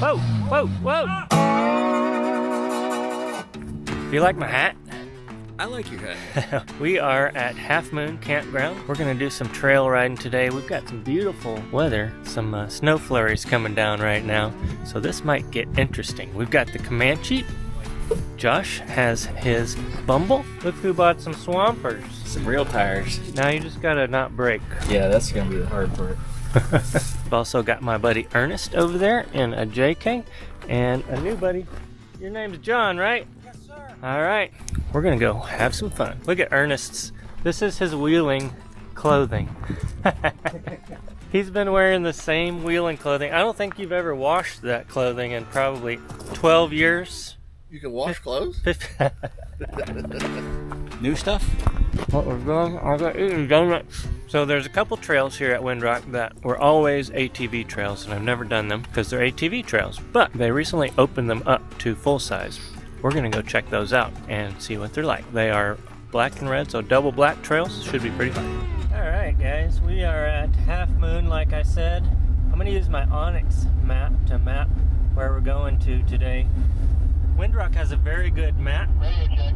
Whoa, whoa, whoa! Do you like my hat? I like your hat. We are at Half Moon Campground. We're gonna do some trail riding today. We've got some beautiful weather, some snow flurries coming down right now, so this might get interesting. We've got the Comanche. Josh has his Bumble. Look who bought some Swampers. Some real tires. Now you just gotta not break. Yeah, that's gonna be the hard part. I've also got my buddy Ernest over there in a JK, and a new buddy. Your name's John, right? Yes, sir. All right, we're gonna go have some fun. Look at Ernest's. This is his wheeling clothing. He's been wearing the same wheeling clothing. I don't think you've ever washed that clothing in probably 12 years. You can wash clothes? New stuff? What we're going, I got eating donuts. So there's a couple trails here at Windrock that were always ATV trails, and I've never done them because they're ATV trails, but they recently opened them up to full size. We're gonna go check those out and see what they're like. They are black and red, so double black trails. Should be pretty fun. All right, guys, we are at Half Moon, like I said. I'm gonna use my Onyx map to map where we're going to today. Windrock has a very good map. Radio check.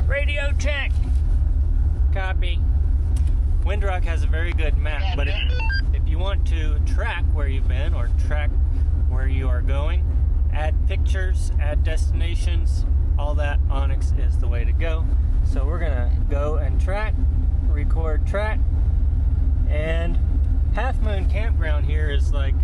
Radio check. Copy. Windrock has a very good map, but if you want to track where you've been or track where you are going, add pictures, add destinations, all that, Onyx is the way to go. So we're gonna go and track, record track, and Half Moon Campground here is like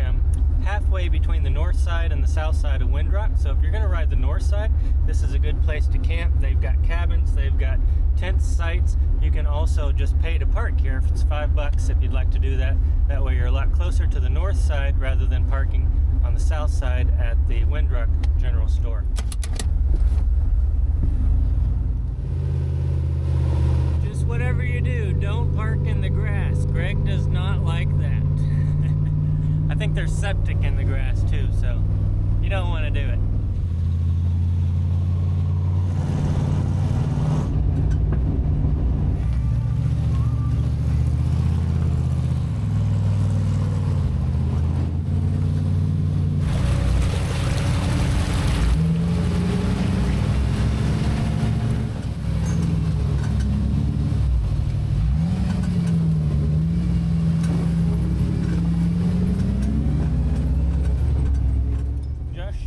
halfway between the north side and the south side of Windrock. So if you're gonna ride the north side, this is a good place to camp. They've got cabins, they've got tent sites. You can also just pay to park here if it's $5 if you'd like to do that. That way you're a lot closer to the north side rather than parking on the south side at the Windrock General Store. Just whatever you do, don't park in the grass. Greg does not like that. I think there's septic in the grass too, so you don't want to do it.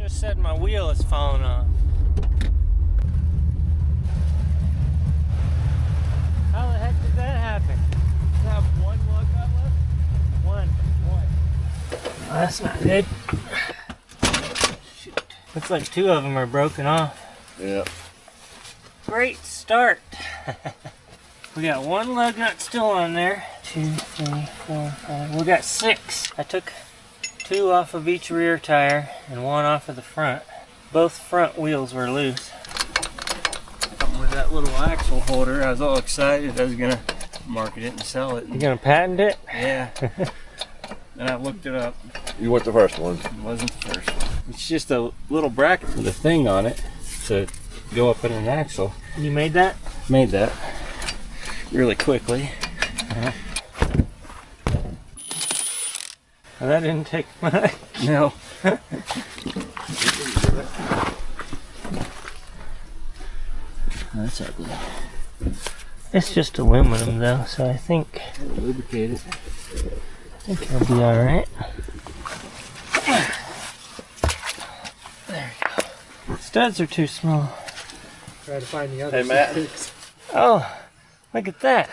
Said my wheel is falling off. How the heck did that happen? I have one lug nut left? One. Oh, that's not good. Shoot. Looks like two of them are broken off. Yeah. Great start. We got one lug nut still on there. 2, 3, 4, 5. We got 6. I took 2 off of each rear tire and 1 off of the front. Both front wheels were loose. With that little axle holder, I was all excited. I was gonna market it and sell it. You gonna patent it? Yeah. And I looked it up. You want the first one? It wasn't the first one. It's just a little bracket with a thing on it to go up in an axle. You made that? Made that really quickly. Well, that didn't take much. No. That's ugly. It's just aluminum though, so I think Lubricated. it'll be alright. There we go. Studs are too small. Try to find the other. Hey, Matt. Oh, look at that.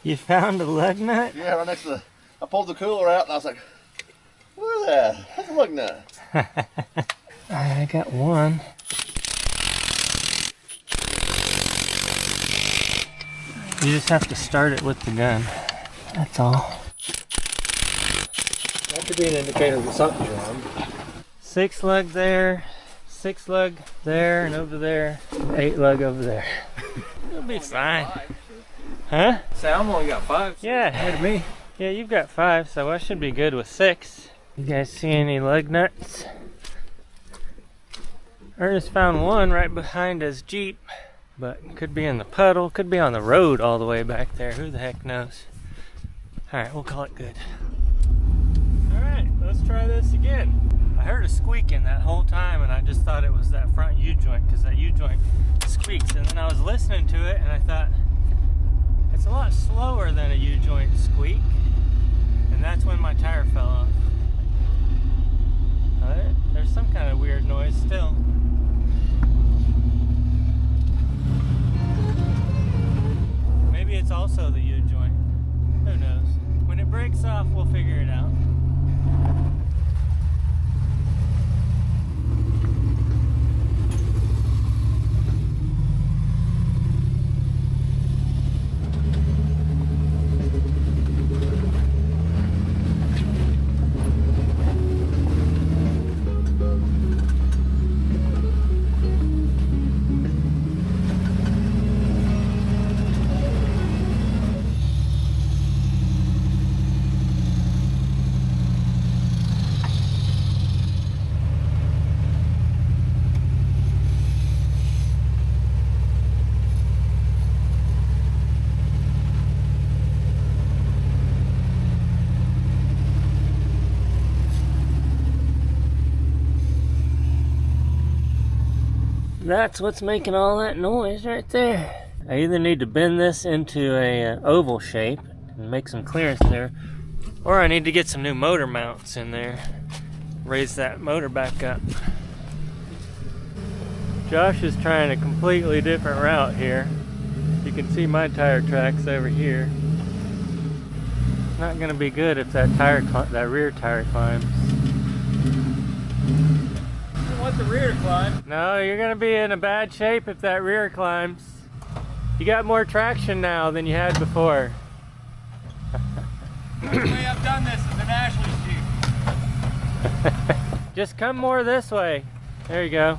You found a lug nut? Yeah, right next to the... I pulled the cooler out and I was like, what is that? That's a lug nut. I got one. You just have to start it with the gun. That's all. That could be an indicator that something's wrong. 6 lug there, 6 lug there, and over there, 8 lug over there. It'll be fine. Huh? Sam only got 5. Yeah. Ahead of me. Yeah, you've got 5, so I should be good with 6. You guys see any lug nuts? Ernest found one right behind his Jeep, but could be in the puddle, could be on the road all the way back there. Who the heck knows? All right, we'll call it good. All right, Let's try this again. I heard a squeaking that whole time, and I just thought it was that front U-joint, because that U-joint squeaks. And then I was listening to it, and I thought, it's a lot slower than a U-joint squeak. And that's when my tire fell off. There's some kind of weird noise still. Maybe it's also the U-joint. Who knows? When it breaks off, we'll figure it out. That's what's making all that noise right there. I either need to bend this into a oval shape and make some clearance there, or I need to get some new motor mounts in there, raise that motor back up. Josh is trying a completely different route here. You can see my tire tracks over here. It's not going to be good if that rear tire climbs. Want the rear to climb. No, you're gonna be in a bad shape if that rear climbs. You got more traction now than you had before. The way I've done this is an Ashley's Jeep. Just come more this way. There you go.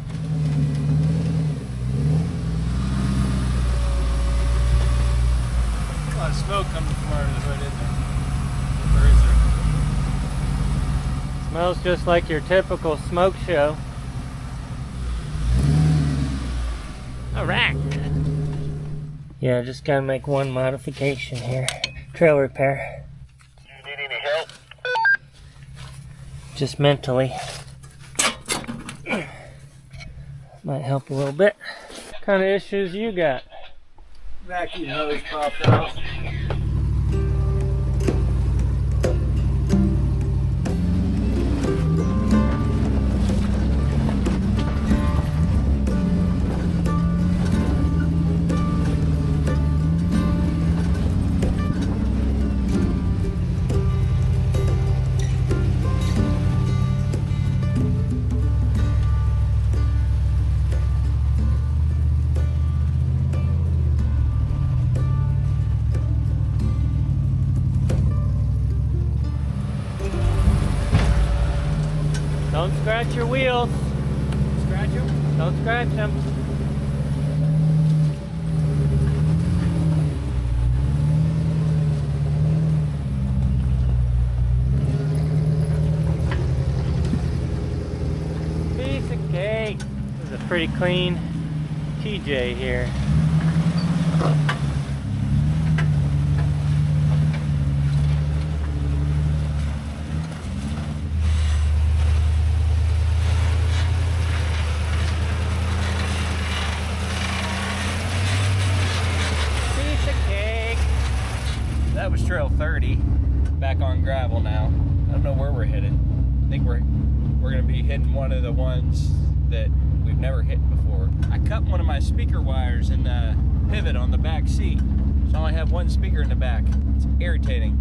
A lot of smoke coming from under the hood, isn't there? Or is there? Smells just like your typical smoke show. Alright. Yeah, just gotta make one modification here. Trail repair. Do you need any help? Just mentally. Might help a little bit. What kind of issues you got? Vacuum hose popped off. Don't scratch your wheels. Scratch them? Don't scratch them. Piece of cake. This is a pretty clean TJ here. That was trail 30, back on gravel now. I don't know where we're headed. I think we're gonna be hitting one of the ones that we've never hit before. I cut one of my speaker wires in the pivot on the back seat, so I only have one speaker in the back. It's irritating.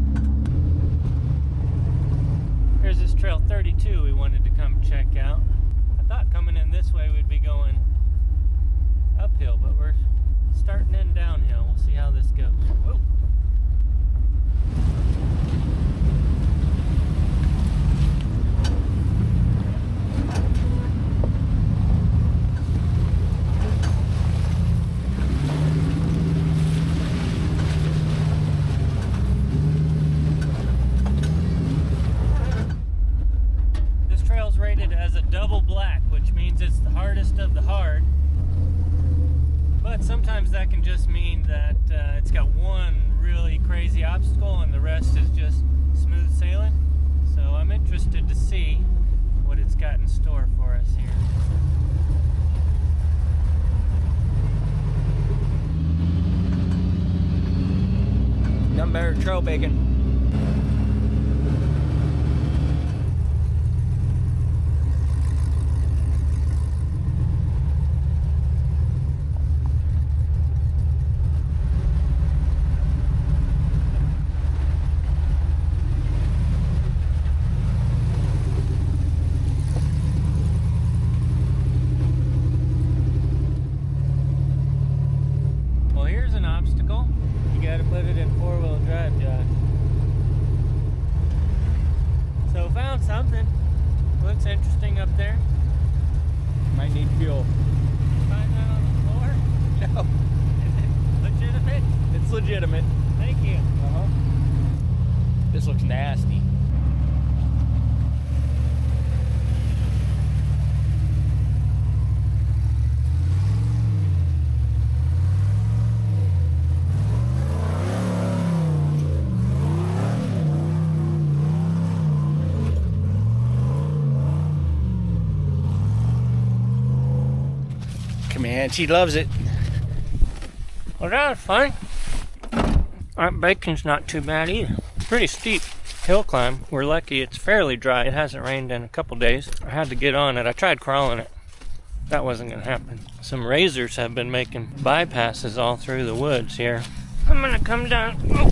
Here's this trail 32 we wanted to come check out. I thought coming in this way we'd be going uphill, but we're starting in downhill. We'll see how this goes. Whoa. This trail's rated as a double black, which means it's the hardest of the hard. But sometimes that can just mean that it's got one really crazy obstacle and the rest is just smooth sailing. So I'm interested to see trail bacon. Well, here's an obstacle. You gotta put it in four-wheel drive, Josh. So found something. Looks interesting up there. Might need fuel. Find that on the floor? No, Is it legitimate? it's legitimate. Thank you. Uh-huh. This looks nasty. Comanche loves it. Well, that was fun. Our bacon's not too bad either. Pretty steep hill climb. We're lucky it's fairly dry. It hasn't rained in a couple days. I had to get on it. I tried crawling it. That wasn't going to happen. Some razors have been making bypasses all through the woods here. I'm going to come down. Oh.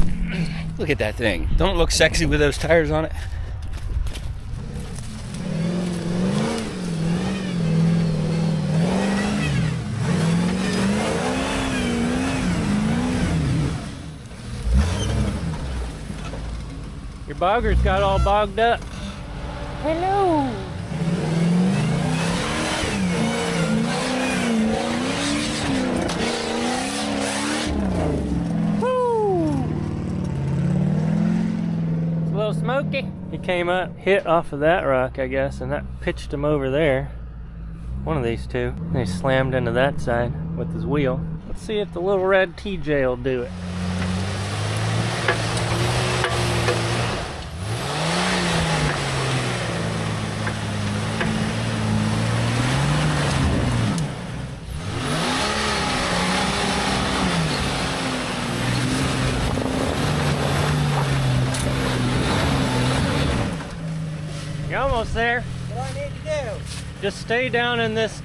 Look at that thing. Don't it look sexy with those tires on it? Your bogger's got all bogged up. Hello. Woo. It's a little smoky. He came up, hit off of that rock, I guess, and that pitched him over there. One of these two. And he slammed into that side with his wheel. Let's see if the little red TJ will do it. You're almost there. What do I need to do? Just stay down in this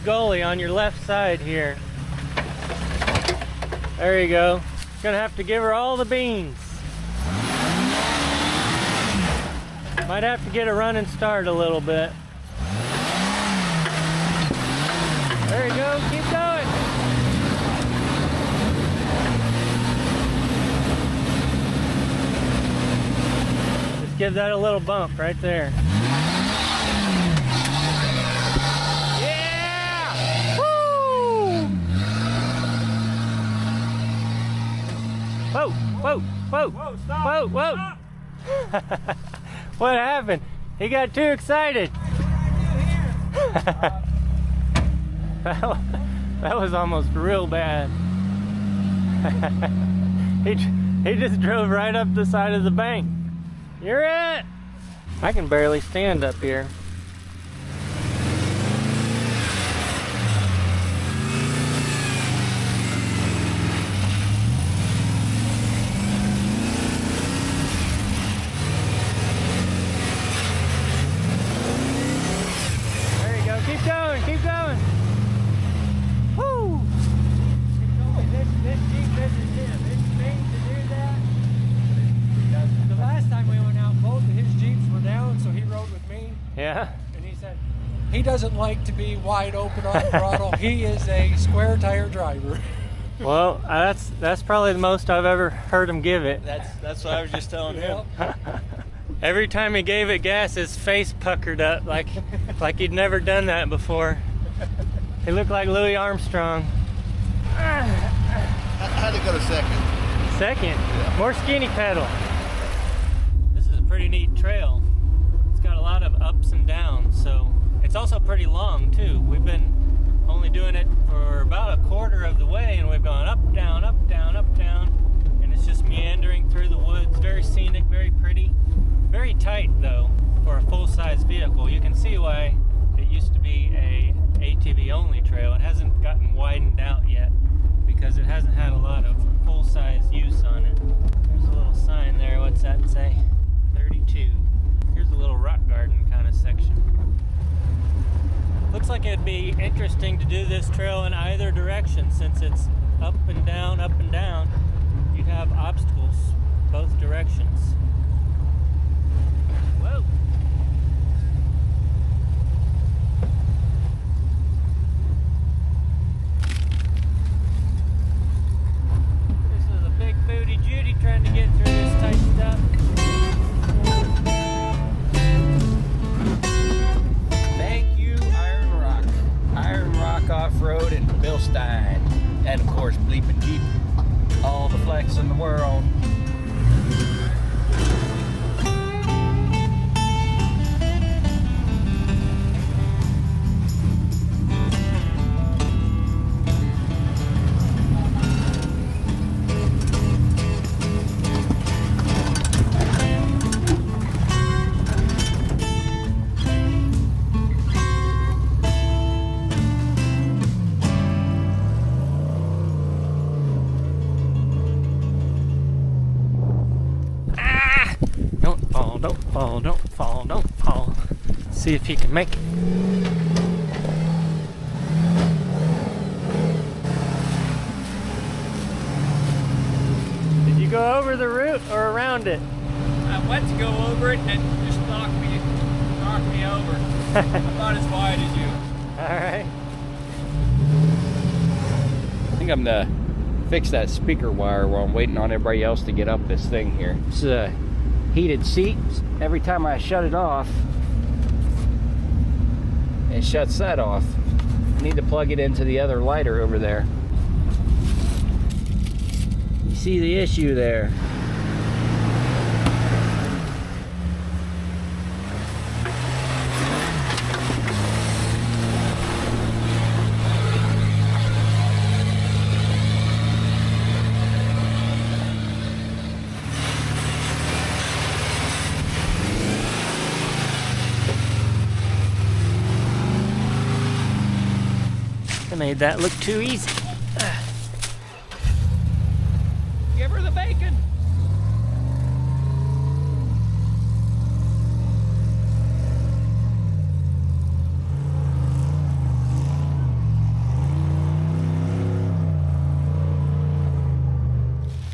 gully on your left side here. There you go. Gonna have to give her all the beans. Might have to get a running start a little bit. There you go. Keep going. Just give that a little bump right there. Whoa, whoa, whoa, Whoa, stop. whoa, whoa. What happened? He got too excited. That was almost real bad. He just drove right up the side of the bank. You're it. I can barely stand up here. Keep going, keep going. Woo! This Jeep isn't him. It's made to do that. The last time we went out, both of his Jeeps were down, so he rode with me. Yeah. And he said he doesn't like to be wide open on the throttle. He is a square tire driver. Well, that's probably the most I've ever heard him give it. That's what I was just telling him. Every time he gave it gas, his face puckered up like he'd never done that before. He looked like Louis Armstrong. How'd it go to second? Second, Yeah. more skinny pedal. This is a pretty neat trail. It's got a lot of ups and downs, so it's also pretty long too. We've been only doing it for about a quarter of the way, and we've gone up, down, up, down, up, down, and it's just meandering through the woods. Very scenic, very pretty. Very tight though for a full-size vehicle. You can see why it used to be a ATV only trail. It hasn't gotten widened out yet because it hasn't had a lot of full-size use on it. There's There's a little sign there. What's that say? 32. Here's a little rock garden kind of section. Looks like it'd be interesting to do this trail in either direction since it's up and down, up and down. You'd have obstacles both directions. Whoa! This is a big booty Judy trying to get through this tight stuff. Thank you, Iron Rock Off-Road and Bill Stein. And of course, BleepinJeep. All the flex in the world. Don't fall. See if he can make it. Did you go over the route or around it? I went to go over it and it just knocked me over. I'm not as wide as you. Alright. I think I'm gonna fix that speaker wire while I'm waiting on everybody else to get up this thing here. It's a heated seat. Every time I shut it off, it shuts that off. I need to plug it into the other lighter over there. You see the issue there? I made that look too easy. Give her the bacon.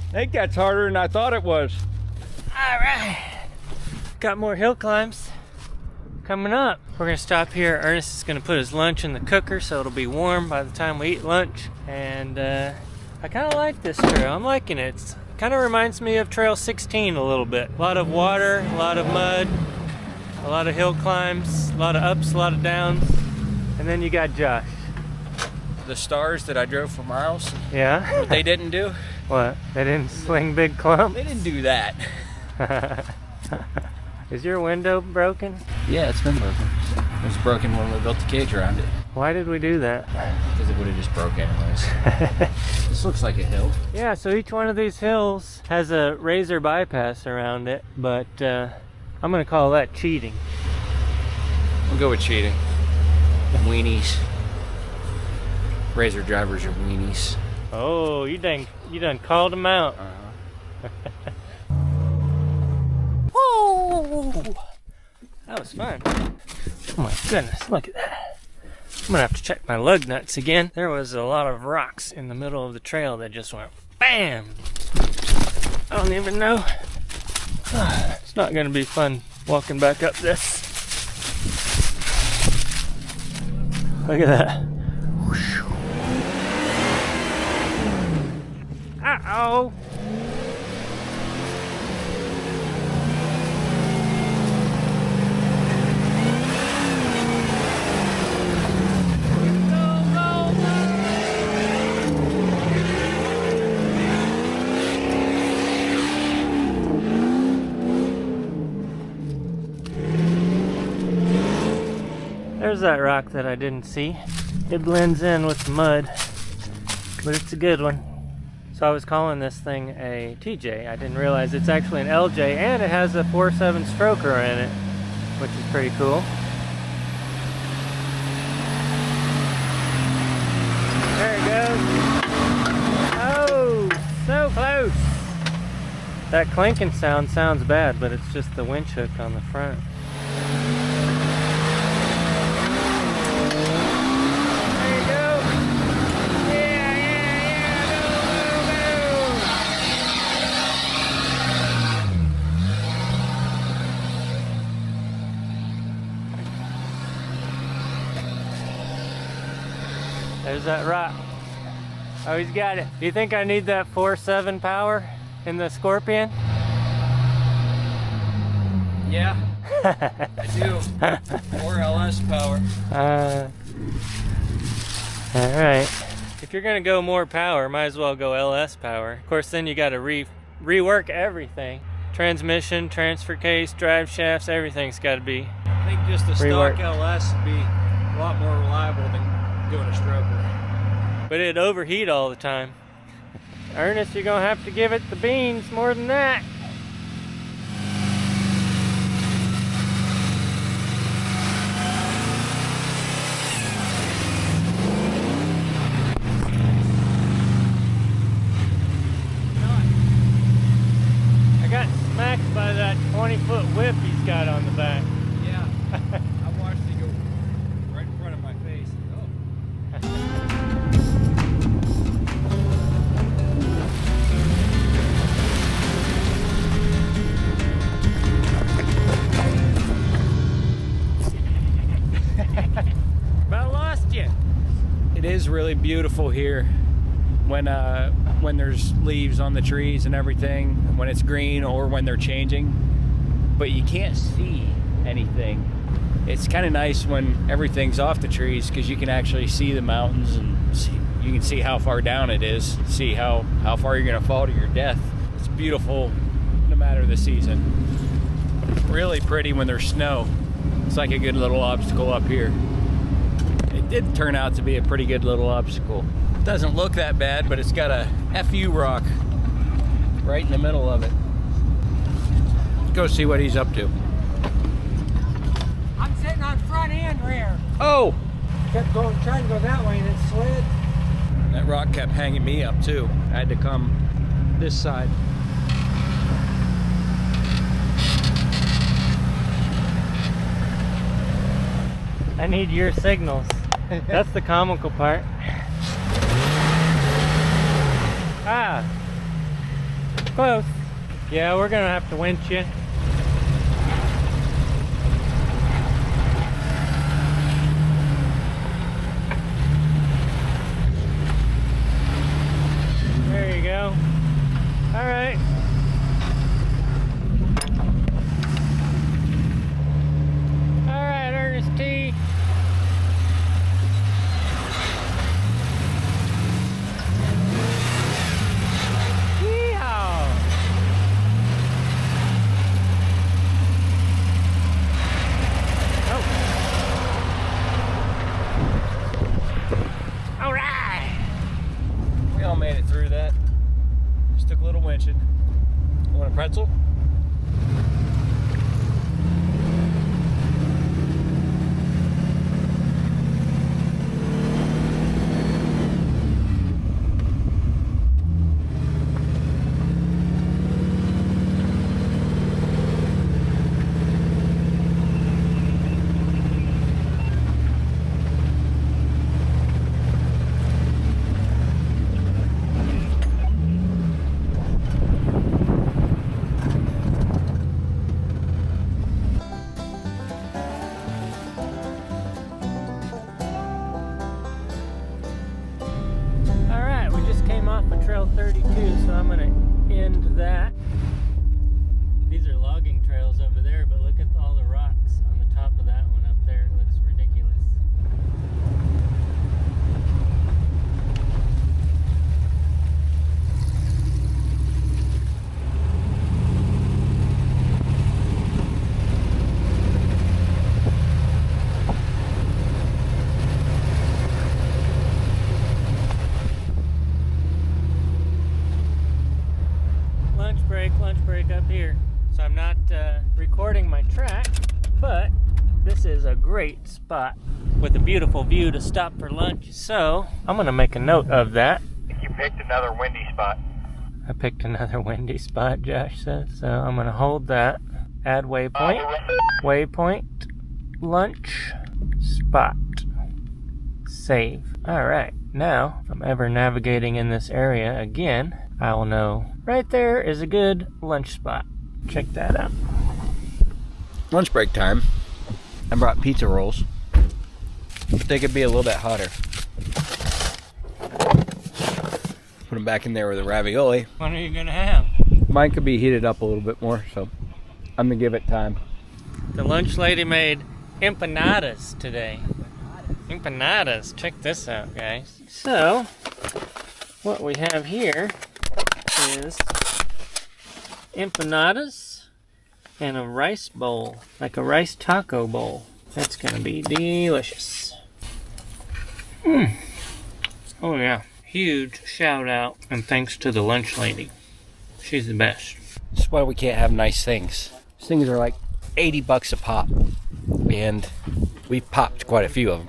I think that's harder than I thought it was. Alright. Got more hill climbs coming up. We're gonna stop here. Ernest is gonna put his lunch in the cooker so it'll be warm by the time we eat lunch. And I kind of like this trail. I'm liking it. It kind of reminds me of Trail 16 a little bit. A lot of water, a lot of mud, a lot of hill climbs, a lot of ups, a lot of downs. And then you got Josh. The stars that I drove for miles, Yeah? what they didn't do? What? They didn't sling big clumps? They didn't do that. Is your window broken? Yeah, it's been broken. It was broken when we built the cage around it. Why did we do that? Because it would have just broke anyways. This looks like a hill. Yeah, so each one of these hills has a razor bypass around it, but I'm gonna call that cheating. We'll go with cheating. Weenies. Razor drivers are weenies. Oh, you done called them out. Whoa! That was fun. Oh my goodness, look at that. I'm gonna have to check my lug nuts again. There was a lot of rocks in the middle of the trail that just went BAM! I don't even know. It's not gonna be fun walking back up this. Look at that. Uh-oh! There's that rock that I didn't see. It blends in with the mud, but it's a good one. So I was calling this thing a TJ. I didn't realize it's actually an LJ, and it has a 4.7 stroker in it, which is pretty cool. There it goes. Oh, so close. That clanking sound sounds bad, but it's just the winch hook on the front. There you go. Yeah, There's that rock. Oh, he's got it. Do you think I need that 4.7 power in the Scorpion? Yeah, I do. Or LS power. Alright. If you're gonna go more power, might as well go LS power. Of course, then you gotta rework everything. Transmission, transfer case, drive shafts, everything's gotta be I think just the reworked. stock LS would be a lot more reliable than doing a stroker. But it'd overheat all the time. Ernest, you're gonna have to give it the beans more than that. I got smacked by that 20-foot whip he's got on the back. Yeah, I watched it go right in front of my face. Oh. About lost you. It is really beautiful here when there's leaves on the trees and everything, when it's green or when they're changing, but you can't see anything. It's kind of nice when everything's off the trees because you can actually see the mountains and you can see how far down it is, see how far you're going to fall to your death. It's beautiful no matter the season. Really pretty when there's snow. It's like a good little obstacle up here. It did turn out to be a pretty good little obstacle. It doesn't look that bad, but it's got a FU rock right in the middle of it. Go see what he's up to. I'm sitting on front and rear. Oh! Kept going, trying to go that way and it slid. That rock kept hanging me up too. I had to come this side. I need your signals. That's the comical part. Ah, close. Yeah, we're gonna have to winch you. There you go. All right. All right, Ernest T. Made it through that. Just took a little winching. Want a pretzel? Trail 32, so I'm gonna end that. These are logging trails over there, but look at all the rocks on the top of that one up there. It looks ridiculous. Lunch break up here. So I'm not recording my track, but this is a great spot with a beautiful view to stop for lunch. So I'm gonna make a note of that. You picked another windy spot. I picked another windy spot, Josh says. So I'm gonna hold that. Add waypoint. Waypoint. Lunch. Spot. Save. Alright, now, if I'm ever navigating in this area again, I will know right there is a good lunch spot. Check that out. Lunch break time. I brought pizza rolls, but they could be a little bit hotter. Put them back in there with the ravioli. What are you gonna have? Mine could be heated up a little bit more, so I'm gonna give it time. The lunch lady made empanadas today. Empanadas. Check this out, guys. So, what we have here is empanadas and a rice bowl, like a rice taco bowl. That's gonna be delicious. Oh yeah. Huge shout out and thanks to the lunch lady. She's the best. This is why we can't have nice things. These things are like 80 bucks a pop, and we've popped quite a few of them.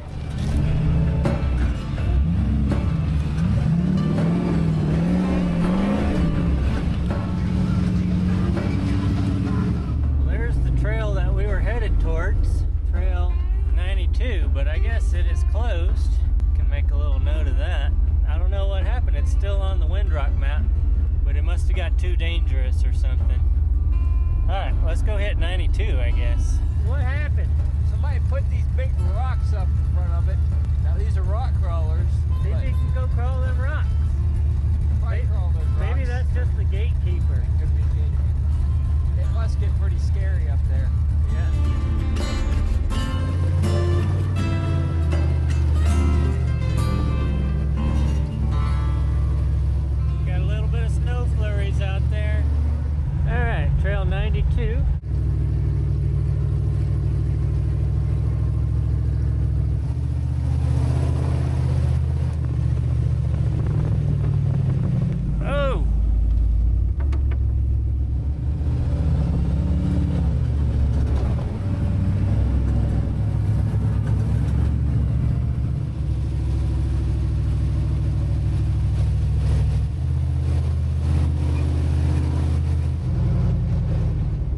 There's the trail that we were headed towards, Trail 92, but I guess it is closed. Can make a little note of that. I don't know what happened. It's still on the Windrock map, but it must have got too dangerous or something. Alright, let's go hit 92, I guess. What happened? Somebody put these big rocks up in front of it. Now these are rock crawlers. Maybe you can go crawl them rocks. Maybe that's just the gatekeeper. Could be it must get pretty scary up there. Got a little bit of snow flurries out there. Alright, Trail 92. Oh!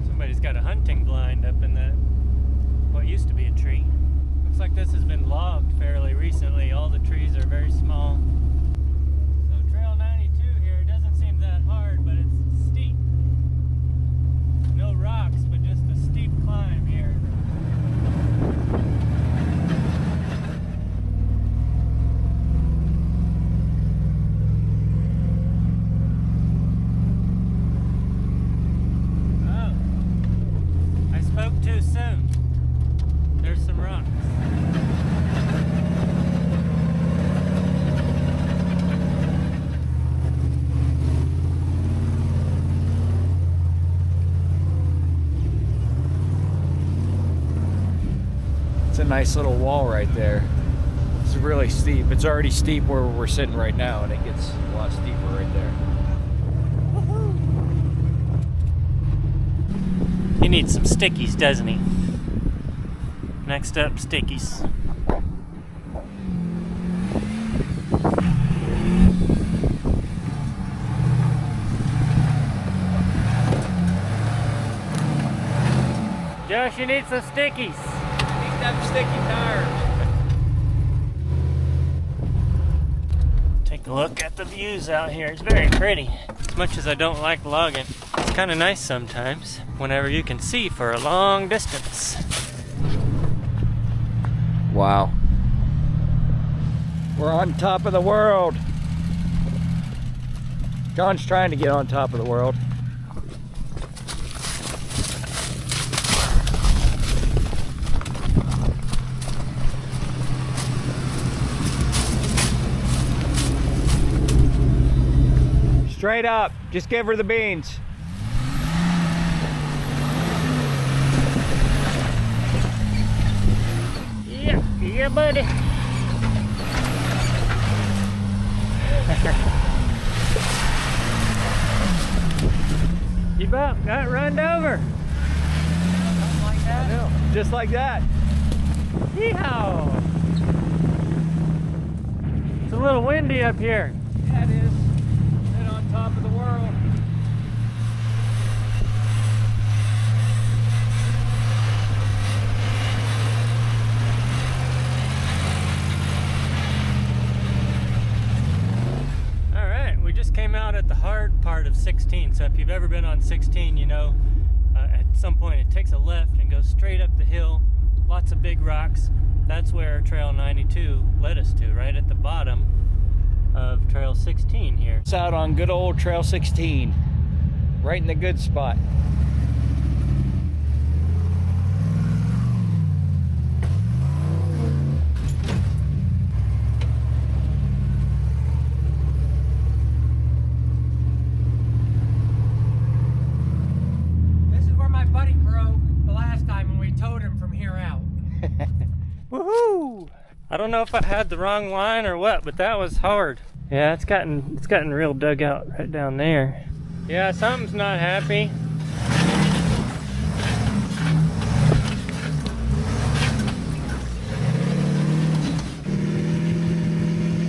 Somebody's got a hunting blind up in that, what used to be a tree. Looks like this has been logged fairly recently. All the trees are very small. So Trail 92 here, it doesn't seem that hard, but it's steep. No rocks, but just a steep climb here. Oh, I spoke too soon. There's some rocks. It's a nice little wall right there. It's really steep. It's already steep where we're sitting right now, and it gets a lot steeper right there. He needs some stickies, doesn't he? Next up, stickies. Josh, you need some stickies. Need them sticky tires. Take a look at the views out here. It's very pretty. As much as I don't like logging, it's kind of nice sometimes whenever you can see for a long distance. Wow. We're on top of the world. John's trying to get on top of the world. Straight up. Just give her the beans. Yeah, buddy. You about got run over. Like that? Just like that. Yeehaw! It's a little windy up here. Yeah, it is. Sit on top of the world. All right, we just came out at the hard part of 16. So if you've ever been on 16, you know at some point it takes a left and goes straight up the hill. Lots of big rocks. That's where Trail 92 led us to, right at the bottom of Trail 16 here. It's out on good old Trail 16, right in the good spot. This is where my buddy broke the last time when we towed him from here out. Woohoo! I don't know if I had the wrong line or what, but that was hard. Yeah, it's gotten real dug out right down there. Yeah, something's not happy.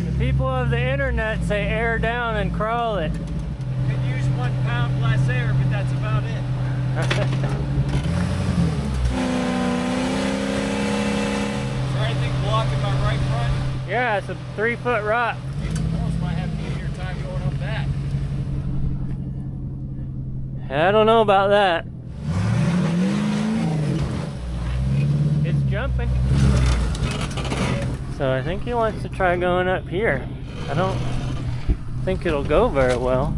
The people of the internet say air down and crawl it. Could use 1 pound less air, but that's about it. Blocking my right front. Yeah, it's a 3-foot rock. Almost might have an easier time going up that. I don't know about that. It's jumping. So I think he wants to try going up here. I don't think it'll go very well,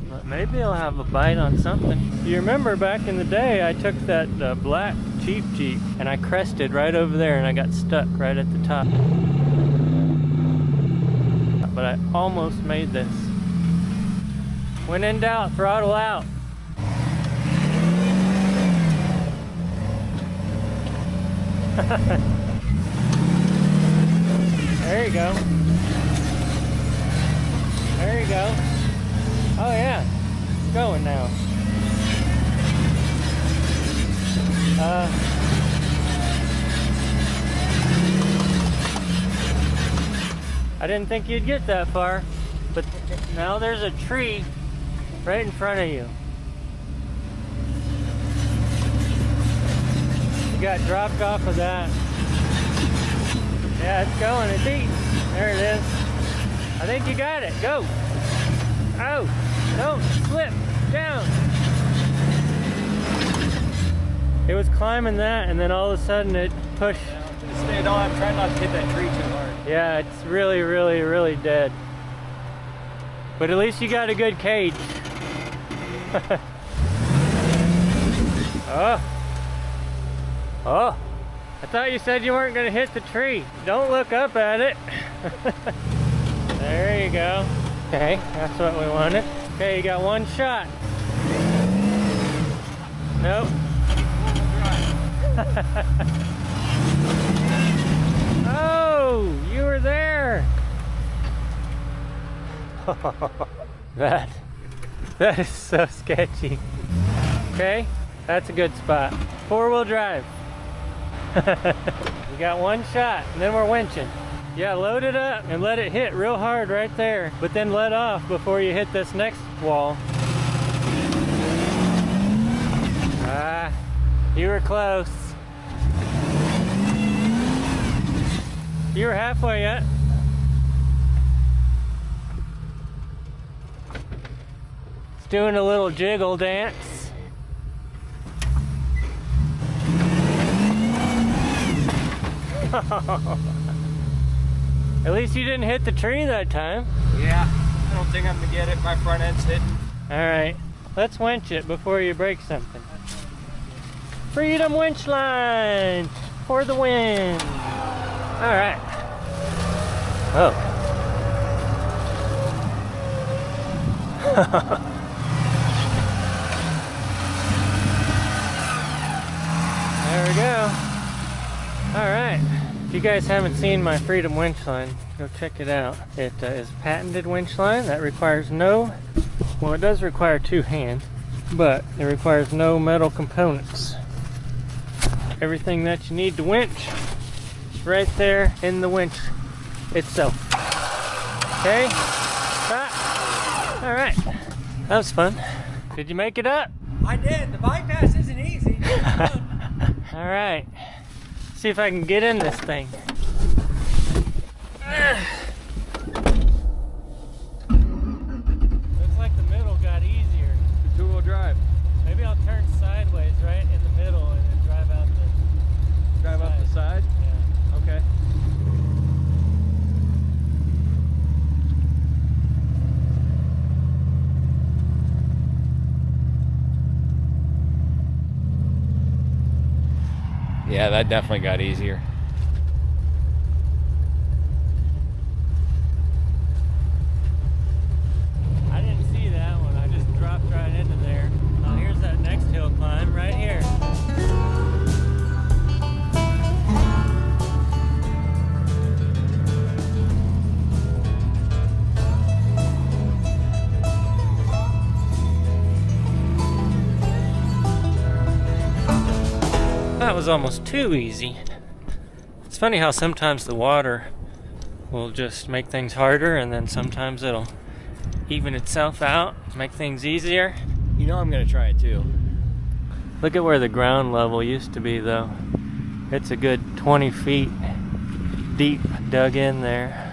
but maybe he'll have a bite on something. You remember back in the day, I took that black Chief Jeep and I crested right over there and I got stuck right at the top. But I almost made this. When in doubt, throttle out. There you go. There you go. Oh yeah, it's going now. I didn't think you'd get that far, but now there's a tree right in front of you. You got dropped off of that. Yeah, it's going, it's eating. There it is. I think you got it, go. Oh, don't slip down. It was climbing that and then all of a sudden it pushed. Yeah, I'm gonna stay on. I'm trying not to hit that tree too hard. Yeah, it's really, really, really dead. But at least you got a good cage. Oh. Oh. I thought you said you weren't gonna hit the tree. Don't look up at it. There you go. Okay, that's what we wanted. Okay, you got 1 shot. Nope. Oh, you were there. That is so sketchy. Okay, that's a good spot. 4-wheel drive. We got 1 shot and then we're winching. Yeah, load it up and let it hit real hard right there, but then let off before you hit this next wall. Ah, you were close. You were halfway yet. It's doing a little jiggle dance. At least you didn't hit the tree that time. Yeah, I don't think I'm gonna get it. My front end's hitting. All right, let's winch it before you break something. Freedom winch line for the win. All right. Oh. There we go. All right. If you guys haven't seen my Freedom winch line, go check it out. It is patented winch line that requires no, well, it does require 2 hands, but it requires no metal components. Everything that you need to winch is right there in the winch itself. Okay? Stop. All right. That was fun. Did you make it up? I did. The bypass isn't easy. All right. See if I can get in this thing. Looks like the middle got easier. The two-wheel drive. Maybe I'll turn sideways right in the middle and then drive out the Drive up the side? Yeah. Okay. Yeah, that definitely got easier. I didn't see that one. I just dropped right into there. Oh, here's that next hill climb right here. That was almost too easy. It's funny how sometimes the water will just make things harder, and then sometimes it'll even itself out, make things easier. You know I'm gonna try it too. Look at where the ground level used to be though. It's a good 20 feet deep dug in there.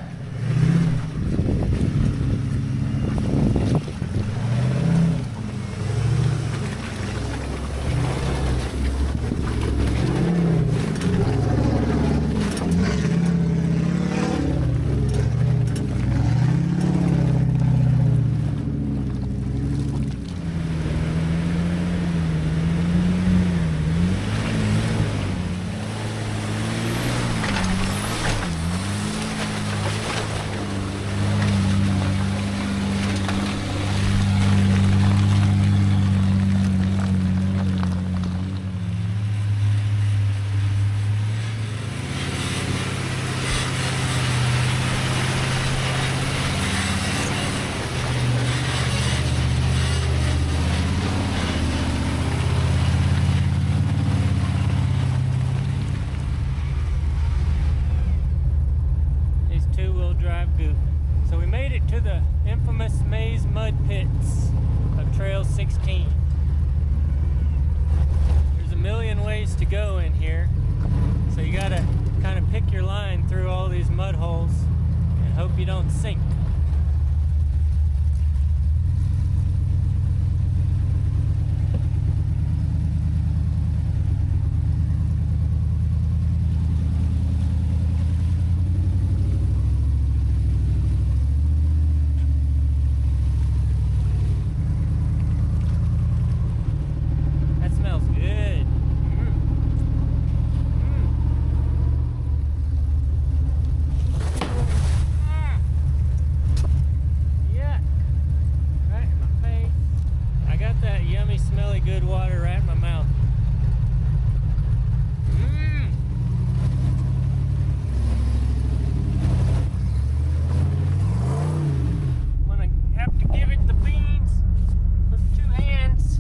So we made it to the infamous maze mud pits of Trail 16. There's a million ways to go in here, so you gotta kind of pick your line through all these mud holes and hope you don't sink. Smelly good water right in my mouth. I'm gonna have to give it the beans with 2 hands.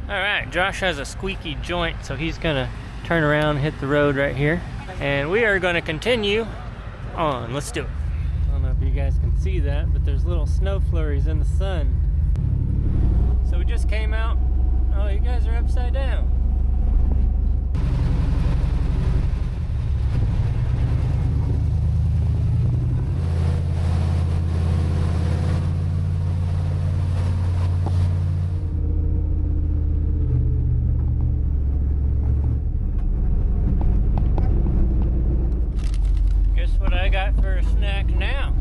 Alright, Josh has a squeaky joint, so he's gonna turn around and hit the road right here. And we are gonna continue on. Let's do it. You guys can see that, but there's little snow flurries in the sun. So we just came out. Oh, you guys are upside down. Guess what I got for a snack now?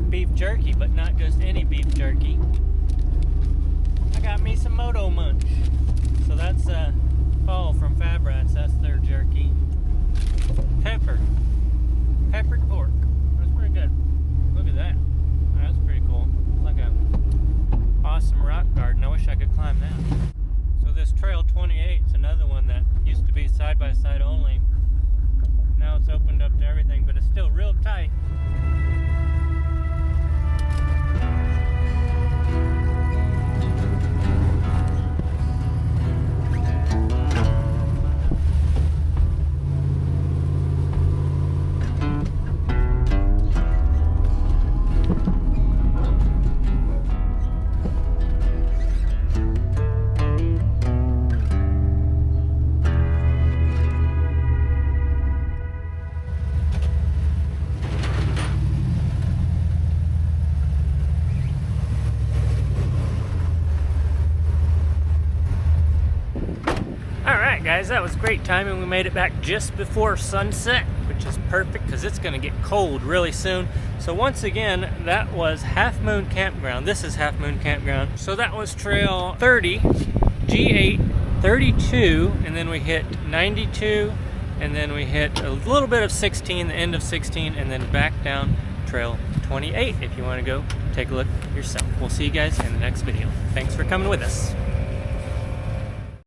Beef jerky, but not just any beef jerky. I got me some Moto Munch. So that's Cowl from Fab Rats. That's their jerky. Peppered pork. That's pretty good. Look at that. That's pretty cool. It's like a awesome rock garden. I wish I could climb that. So this Trail 28 is another one that used to be side-by-side only. Now it's opened up to everything, but it's still real tight. guys, that was great timing. We made it back just before sunset, which is perfect because it's going to get cold really soon. So once again, that was Half Moon Campground. This is Half Moon Campground. So that was trail 30, G8, 32, and then we hit 92, and then we hit a little bit of 16, the end of 16, and then back down trail 28 if you want to go take a look yourself. We'll see you guys in the next video. Thanks for coming with us.